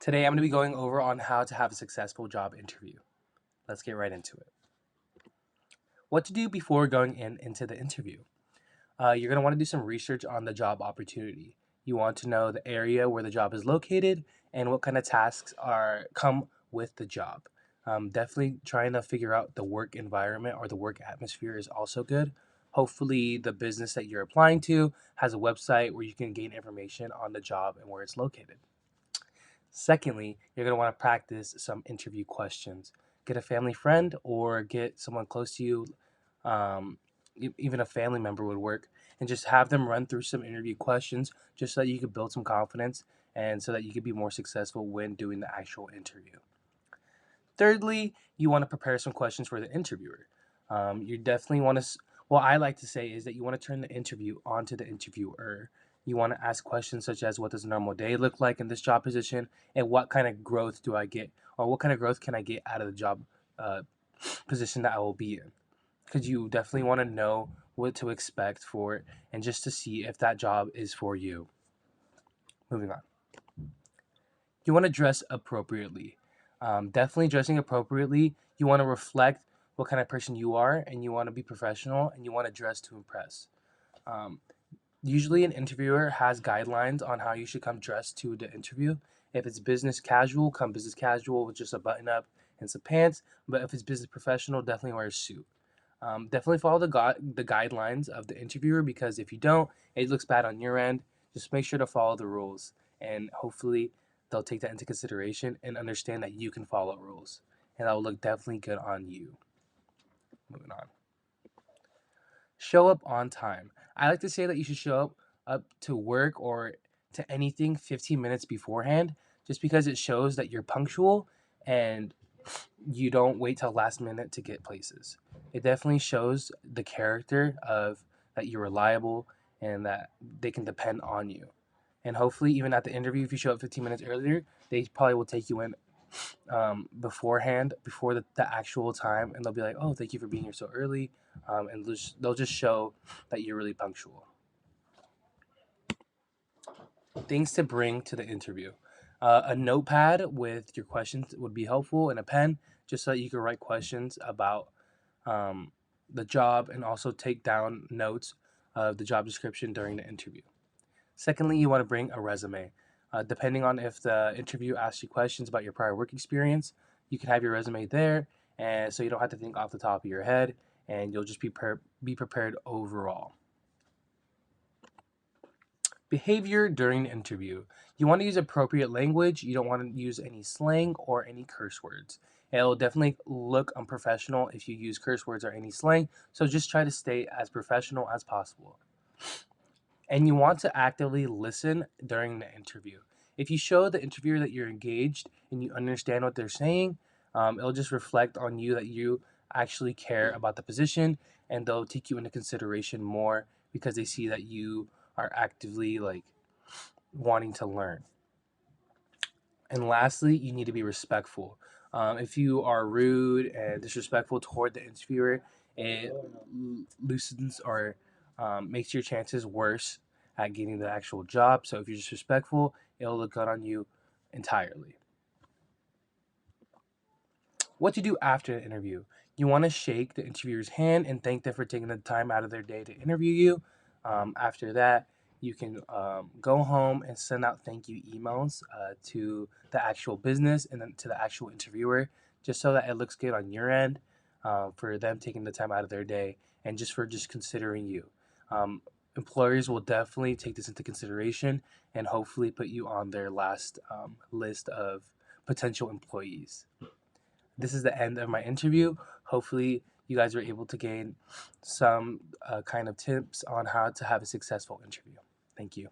Today I'm going to be going over on how to have a successful job interview. Let's get right into it. What to do before going into the interview. You're going to want to do some research on the job opportunity. You want to know the area where the job is located and what kind of tasks are come with the job. Definitely trying to figure out the work environment or the work atmosphere is also good. Hopefully, the business that you're applying to has a website where you can gain information on the job and where it's located. Secondly, you're going to want to practice some interview questions. Get a family friend or get someone close to you, um, even a family member would work, and just have them run through some interview questions just so that you could build some confidence and so that you could be more successful when doing the actual interview. Thirdly, you want to prepare some questions for the interviewer. You definitely want to, what I like to say is that you want to turn the interview onto the interviewer. You want to ask questions such as what does a normal day look like in this job position and what kind of growth do I get or what kind of growth can I get out of the job uh, position that I will be in. Because you definitely want to know what to expect for it and just to see if that job is for you. Moving on. You want to dress appropriately. Definitely dressing appropriately. You want to reflect what kind of person you are, and you want to be professional, and you want to dress to impress. Um, Usually, an interviewer has guidelines on how you should come dressed to the interview. If it's business casual, come business casual with just a button up and some pants. But if it's business professional, definitely wear a suit. Definitely follow the guidelines of the interviewer because if you don't, it looks bad on your end. Just make sure to follow the rules, and hopefully, they'll take that into consideration and understand that you can follow rules, and that will look definitely good on you. Moving on. Show up on time. I like to say that you should show up to work or to anything 15 minutes beforehand, just because it shows that you're punctual and you don't wait till last minute to get places. It definitely shows the character of that you're reliable and that they can depend on you. And hopefully, even at the interview, if you show up 15 minutes earlier, they probably will take you in beforehand, before the actual time, and they'll be like, "Oh, thank you for being here so early," and they'll just show that you're really punctual. Things to bring to the interview. A notepad with your questions would be helpful, and a pen, just so that you can write questions about um, the job and also take down notes of the job description during the interview. Secondly, you want to bring a resume. Depending on if the interview asks you questions about your prior work experience, you can have your resume there, and so you don't have to think off the top of your head, and you'll just be prepared overall. Behavior during the interview. You want to use appropriate language. You don't want to use any slang or any curse words. It'll definitely look unprofessional if you use curse words or any slang, so just try to stay as professional as possible. And you want to actively listen during the interview. If you show the interviewer that you're engaged and you understand what they're saying, it'll just reflect on you that you actually care about the position, and they'll take you into consideration more because they see that you are actively like wanting to learn. And lastly, you need to be respectful. If you are rude and disrespectful toward the interviewer, it loosens or makes your chances worse at getting the actual job. So if you're disrespectful, it'll look good on you entirely. What to do after the interview. You want to shake the interviewer's hand and thank them for taking the time out of their day to interview you. After that, you can go home and send out thank you emails to the actual business and then to the actual interviewer, just so that it looks good on your end for them taking the time out of their day and just for just considering you. Employers will definitely take this into consideration and hopefully put you on their last list of potential employees. This is the end of my interview. Hopefully, you guys were able to gain some kind of tips on how to have a successful interview. Thank you.